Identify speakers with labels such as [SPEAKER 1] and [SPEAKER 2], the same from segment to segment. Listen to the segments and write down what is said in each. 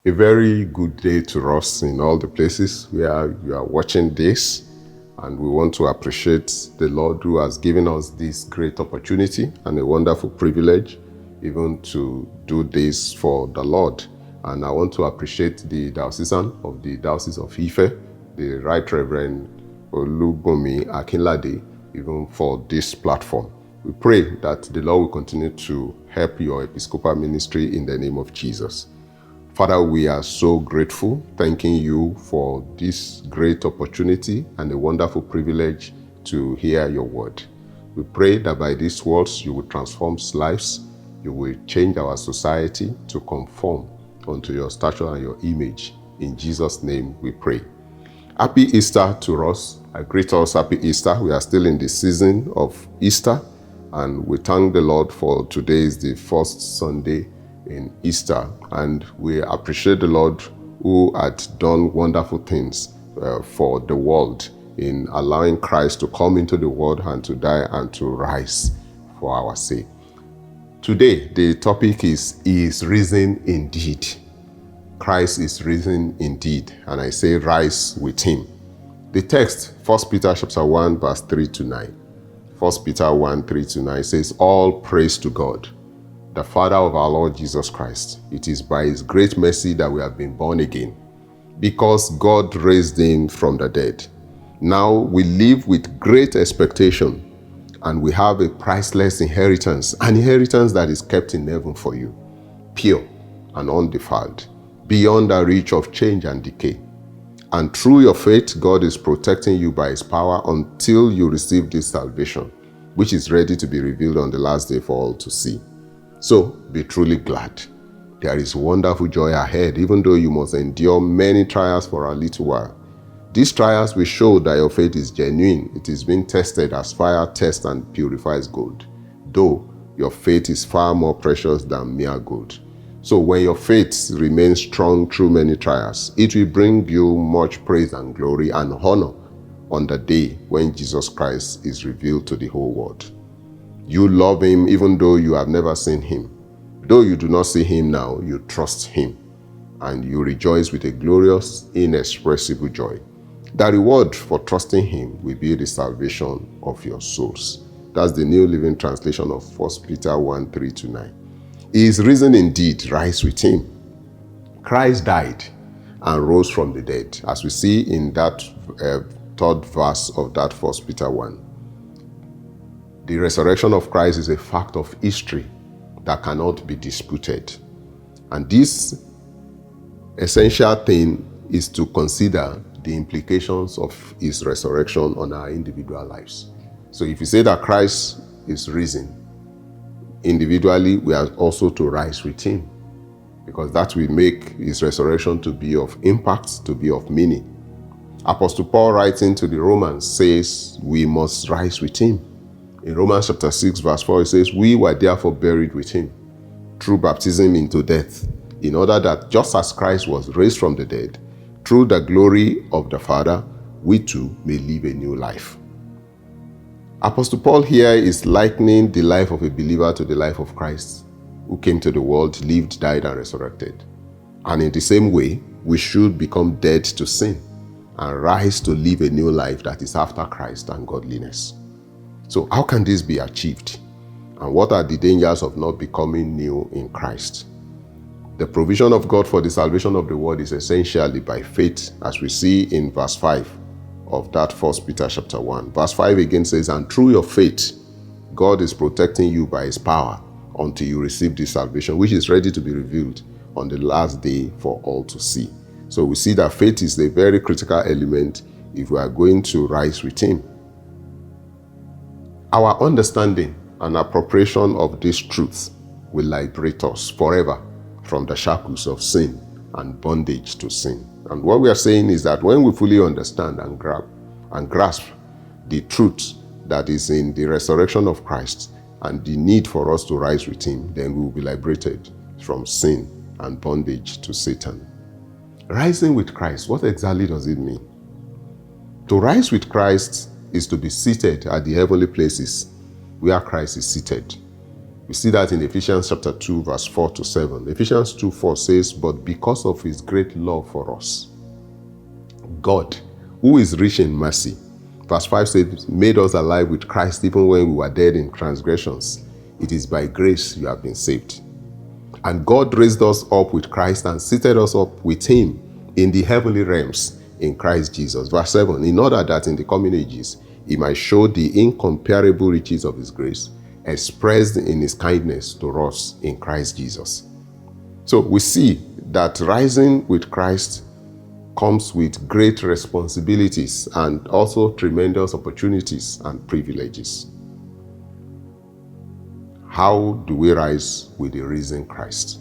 [SPEAKER 1] A very good day to us in all the places where you are watching this. And we want to appreciate the Lord who has given us this great opportunity and a wonderful privilege even to do this for the Lord. And I want to appreciate the diocesan of the Diocese of Ife, the Right Reverend Olubunmi Akinlade, even for this platform. We pray that the Lord will continue to help your Episcopal ministry in the name of Jesus. Father, we are so grateful, thanking you for this great opportunity and a wonderful privilege to hear your word. We pray that by these words you will transform lives, you will change our society to conform unto your stature and your image. In Jesus' name we pray. Happy Easter to us. I greet us happy Easter. We are still in the season of Easter, and we thank the Lord for today is the first Sunday in Easter, and we appreciate the Lord who had done wonderful things for the world in allowing Christ to come into the world and to die and to rise for our sake. Today, the topic is risen indeed. Christ is risen indeed, and I say rise with him. The text, 1 Peter chapter 1, verse 3 to 9. 1 Peter 1, 3 to 9 says, "All praise to God, the Father of our Lord Jesus Christ. It is by his great mercy that we have been born again, because God raised him from the dead. Now we live with great expectation, and we have a priceless inheritance, an inheritance that is kept in heaven for you, pure and undefiled, beyond the reach of change and decay. And through your faith, God is protecting you by his power until you receive this salvation, which is ready to be revealed on the last day for all to see. So be truly glad. There is wonderful joy ahead, even though you must endure many trials for a little while. These trials will show that your faith is genuine. It is being tested as fire tests and purifies gold, though your faith is far more precious than mere gold. So when your faith remains strong through many trials, it will bring you much praise and glory and honor on the day when Jesus Christ is revealed to the whole world. You love him even though you have never seen him. Though you do not see him now, you trust him, and you rejoice with a glorious, inexpressible joy. The reward for trusting him will be the salvation of your souls." That's the New Living Translation of 1 Peter 1, 3 to 9. He is risen indeed, rise with him. Christ died and rose from the dead, as we see in that third verse of that 1 Peter 1. The resurrection of Christ is a fact of history that cannot be disputed. And this essential thing is to consider the implications of his resurrection on our individual lives. So if you say that Christ is risen, individually we are also to rise with him, because that will make his resurrection to be of impact, to be of meaning. Apostle Paul, writing to the Romans, says we must rise with him. In Romans chapter 6, verse 4, it says, "We were therefore buried with him through baptism into death, in order that just as Christ was raised from the dead, through the glory of the Father, we too may live a new life." Apostle Paul here is likening the life of a believer to the life of Christ, who came to the world, lived, died, and resurrected. And in the same way, we should become dead to sin and rise to live a new life that is after Christ and godliness. So how can this be achieved? And what are the dangers of not becoming new in Christ? The provision of God for the salvation of the world is essentially by faith, as we see in verse 5 of that 1 Peter chapter 1. Verse 5 again says, "And through your faith, God is protecting you by his power until you receive this salvation, which is ready to be revealed on the last day for all to see." So we see that faith is a very critical element if we are going to rise with him. Our understanding and appropriation of this truth will liberate us forever from the shackles of sin and bondage to sin. And what we are saying is that when we fully understand and grasp the truth that is in the resurrection of Christ and the need for us to rise with him, then we will be liberated from sin and bondage to Satan. Rising with Christ, what exactly does it mean? To rise with Christ is to be seated at the heavenly places where Christ is seated. We see that in Ephesians chapter 2, verse 4 to 7. Ephesians 2:4 says, "But because of his great love for us, God, who is rich in mercy," verse 5 says, "made us alive with Christ even when we were dead in transgressions. It is by grace you have been saved. And God raised us up with Christ and seated us up with him in the heavenly realms in Christ Jesus." Verse 7, "In order that in the coming ages he might show the incomparable riches of his grace, expressed in his kindness to us in Christ Jesus." So we see that rising with Christ comes with great responsibilities and also tremendous opportunities and privileges. How do we rise with the risen Christ?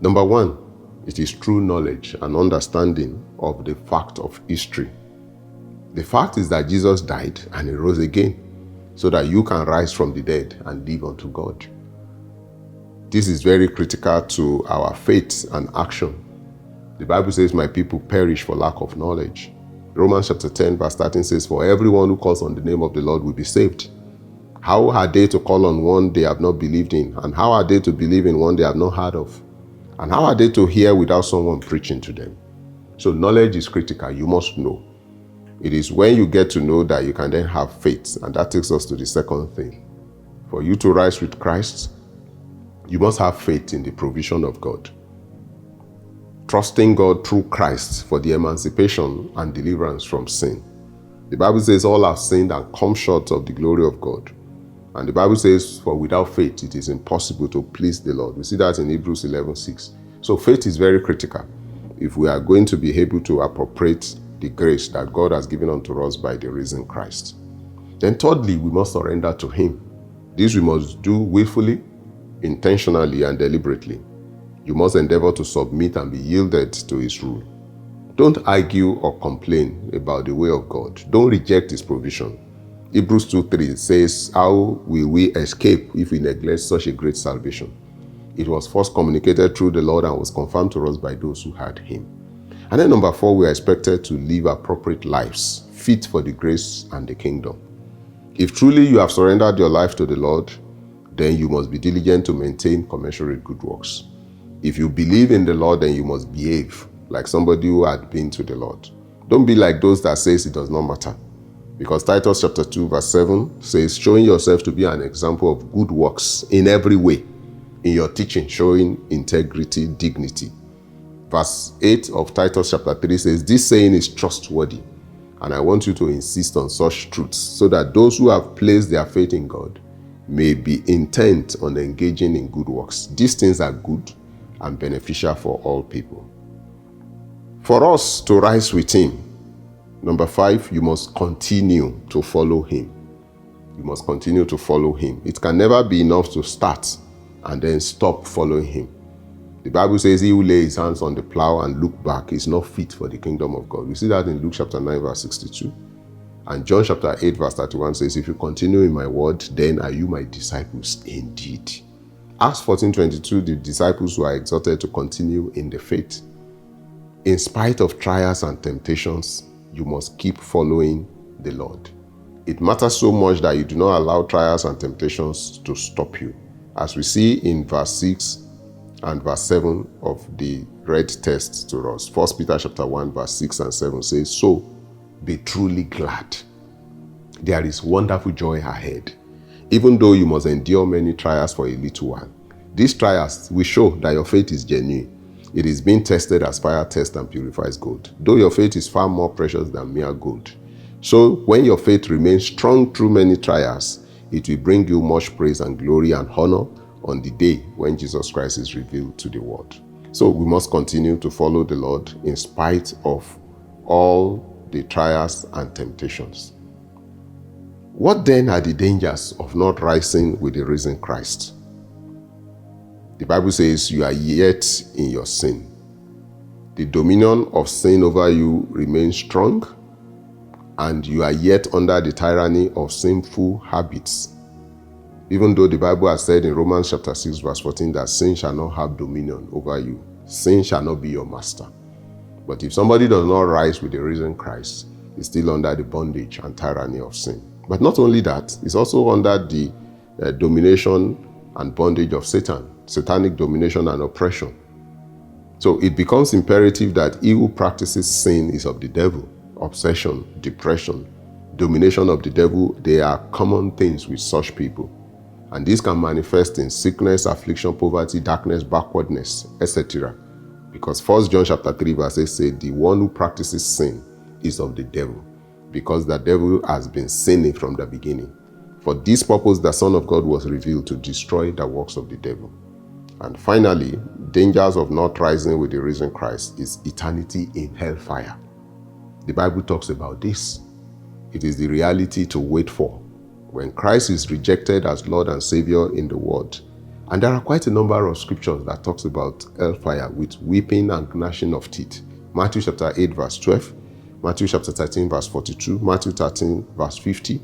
[SPEAKER 1] Number one, it is true knowledge and understanding of the fact of history. The fact is that Jesus died and he rose again so that you can rise from the dead and live unto God. This is very critical to our faith and action. The Bible says, "My people perish for lack of knowledge." Romans chapter 10 verse 13 says, "For everyone who calls on the name of the Lord will be saved." How are they to call on one they have not believed in? And how are they to believe in one they have not heard of? And how are they to hear without someone preaching to them? So knowledge is critical. You must know. It is when you get to know that you can then have faith. And that takes us to the second thing. For you to rise with Christ, you must have faith in the provision of God. Trusting God through Christ for the emancipation and deliverance from sin. The Bible says all have sinned and come short of the glory of God. And the Bible says, for without faith, it is impossible to please the Lord. We see that in Hebrews 11:6. So faith is very critical if we are going to be able to appropriate the grace that God has given unto us by the risen Christ. Then thirdly, we must surrender to him. This we must do willfully, intentionally, and deliberately. You must endeavor to submit and be yielded to his rule. Don't argue or complain about the way of God. Don't reject his provision. Hebrews 2:3 says, "How will we escape if we neglect such a great salvation? It was first communicated through the Lord and was confirmed to us by those who had him." And then number 4, we are expected to live appropriate lives, fit for the grace and the kingdom. If truly you have surrendered your life to the Lord, then you must be diligent to maintain commensurate good works. If you believe in the Lord, then you must behave like somebody who had been to the Lord. Don't be like those that says it does not matter. Because Titus chapter 2 verse 7 says, "Showing yourself to be an example of good works in every way, in your teaching, showing integrity, dignity." Verse 8 of Titus chapter 3 says, "This saying is trustworthy, and I want you to insist on such truths, so that those who have placed their faith in God may be intent on engaging in good works. These things are good and beneficial for all people." For us to rise with him, number 5, you must continue to follow him. You must continue to follow him. It can never be enough to start and then stop following him. The Bible says, "He who lays his hands on the plow and look back is not fit for the kingdom of God." We see that in Luke chapter 9 verse 62. And John chapter 8 verse 31 says, "If you continue in my word, then are you my disciples indeed." Acts 14:22, the disciples were exhorted to continue in the faith. In spite of trials and temptations, you must keep following the Lord. It matters so much that you do not allow trials and temptations to stop you. As we see in verse 6 and verse 7 of the read text to us. 1 Peter chapter 1 verse 6 and 7 says, "So be truly glad. There is wonderful joy ahead, even though you must endure many trials for a little while. These trials will show that your faith is genuine. It is being tested as fire tests and purifies gold, though your faith is far more precious than mere gold. So when your faith remains strong through many trials, it will bring you much praise and glory and honor on the day when Jesus Christ is revealed to the world." So we must continue to follow the Lord in spite of all the trials and temptations. What then are the dangers of not rising with the risen Christ? The Bible says you are yet in your sin. The dominion of sin over you remains strong, and you are yet under the tyranny of sinful habits. Even though the Bible has said in Romans chapter 6 verse 14 that sin shall not have dominion over you. Sin shall not be your master. But if somebody does not rise with the risen Christ, he's still under the bondage and tyranny of sin. But not only that, he's also under the domination and bondage of Satan, satanic domination and oppression. So it becomes imperative that he who practices sin is of the devil. Obsession, depression, domination of the devil, they are common things with such people. And this can manifest in sickness, affliction, poverty, darkness, backwardness, etc. Because 1 John chapter 3 verse 8 says, the one who practices sin is of the devil, because the devil has been sinning from the beginning. For this purpose, the Son of God was revealed to destroy the works of the devil. And finally, dangers of not rising with the risen Christ is eternity in hellfire. The Bible talks about this. It is the reality to wait for. When Christ is rejected as Lord and Savior in the world, and there are quite a number of scriptures that talks about hellfire with weeping and gnashing of teeth. Matthew chapter 8 verse 12, Matthew chapter 13 verse 42, Matthew 13 verse 50,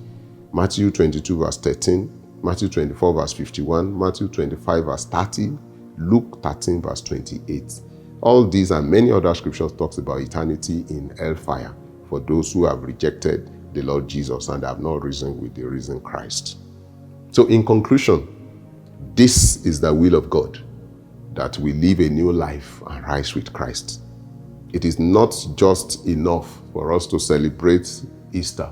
[SPEAKER 1] Matthew 22 verse 13, Matthew 24 verse 51, Matthew 25 verse 30, Luke 13 verse 28. All these and many other scriptures talks about eternity in hellfire for those who have rejected the Lord Jesus and have not risen with the risen Christ. So in conclusion, this is the will of God, that we live a new life and rise with Christ. It is not just enough for us to celebrate Easter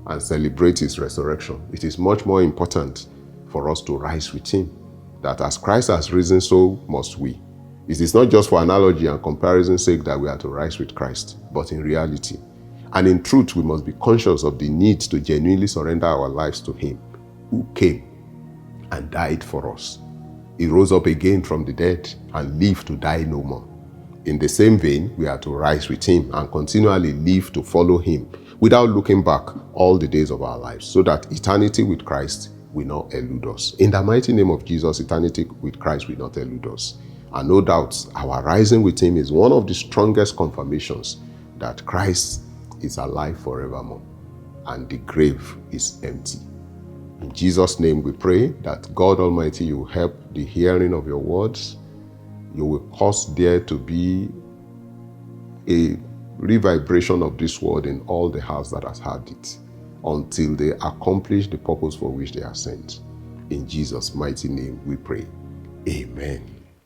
[SPEAKER 1] and celebrate his resurrection. It is much more important for us to rise with him, that as Christ has risen, so must we. It is not just for analogy and comparison's sake that we are to rise with Christ, but in reality. And in truth, we must be conscious of the need to genuinely surrender our lives to him, who came and died for us. He rose up again from the dead and lived to die no more. In the same vein, we are to rise with him and continually live to follow him without looking back all the days of our lives, so that eternity with Christ will not elude us. In the mighty name of Jesus, eternity with Christ will not elude us. And no doubt, our rising with him is one of the strongest confirmations that Christ is alive forevermore and the grave is empty. In Jesus' name we pray that God Almighty, you will help the hearing of your words. You will cause there to be a revibration of this word in all the house that has heard it, until they accomplish the purpose for which they are sent. In Jesus' mighty name we pray. Amen.